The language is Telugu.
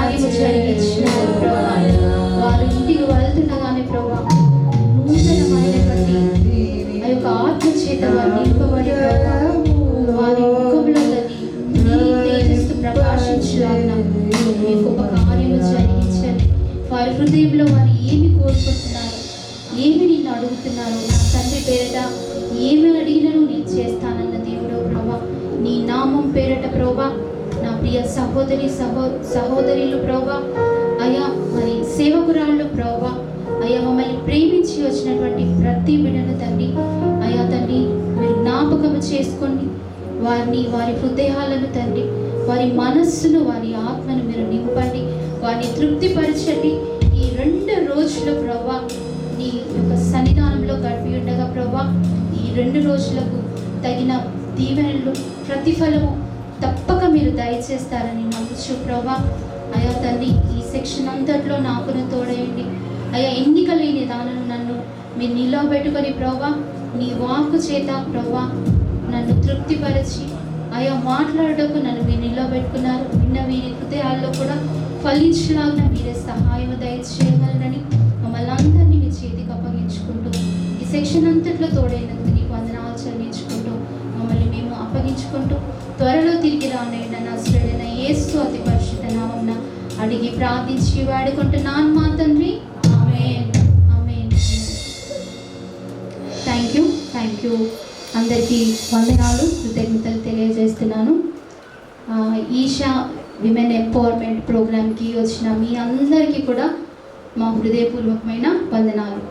కార్యము జరిగించినారు ప్రభా. వారు ఇంటికి వెళ్తుండగానే ప్రభా నూతనమైనటువంటి ఆ యొక్క ఆత్మ చేత వారు నింపబడి ప్రభా వారి ముఖములలోని నీ తేజస్సు ప్రకాశించాలన్న మీ గొప్ప కార్యము జరిగించండి. వారి హృదయంలో వారు ఏమి కోరుకుంటున్నారు, ఏమి నిన్ను అడుగుతున్నారు, నా తండ్రి పేరట ఏమి అడిగినను నేను చేస్తానన్న దేవుడు ప్రభా. నీ నామం పేరట ప్రభా నా ప్రియ సహోదరులు ప్రభా, అయా మరి సేవకురాళ్ళు ప్రభా, అయా మమ్మల్ని ప్రేమించి వచ్చినటువంటి ప్రతి బిడ్డను తండ్రి అయా తండ్రి మీరు జ్ఞాపకం చేసుకోండి. వారి హృదయాలను తండ్రి, వారి మనస్సును, వారి ఆత్మను మీరు నింపండి, వారిని తృప్తిపరచండి. ఈ 2 రోజులు ప్రభా నీ యొక్క సన్నిధానంలో గడిపి ఉండగా ప్రభా ఈ 2 రోజులకు తగిన దీవెనలు ప్రతిఫలము తప్పక మీరు దయచేస్తారని నమ్ముచు ప్రభా. అయా తండ్రి ఈ సెక్షన్ అంతట్లో నాకును తోడయండి. అయా ఎన్నిక లేని దానను నన్ను మీరు నిలవబెట్టుకొని ప్రభా నీ వాక్కు చేత ప్రభా నన్ను తృప్తిపరిచి అయా మాట్లాడటకు నన్ను మీరు నిలవబెట్టుకున్నారు. విన్న వీరి హృదయాల్లో కూడా ఫలించలాగా మీరే సహాయం దయచేయగలరని మమ్మల్ని అందరినీ మీ చేతికి అప్పగించుకుంటూ ఈ సెక్షన్ అంతట్లో తోడైనందుకు నీకు వందనాలు చెల్లించుకుంటూ మమ్మల్ని మేము అప్పగించుకుంటూ త్వరలో తిరిగి రానైనా నా శ్రేణైన యేసు అతి పరిశుద్ధ నామమున అడిగి ప్రార్థించి వాడుకుంటున్నాను మా తండ్రి. ఆమేన్ ఆమేన్. థ్యాంక్ యూ అందరికీ వందనాలు, కృతజ్ఞతలు తెలియజేస్తున్నాను. ఈషా విమెన్ ఎంపవర్మెంట్ ప్రోగ్రామ్కి వచ్చిన మీ అందరికీ కూడా మా హృదయపూర్వకమైన వందనాలు.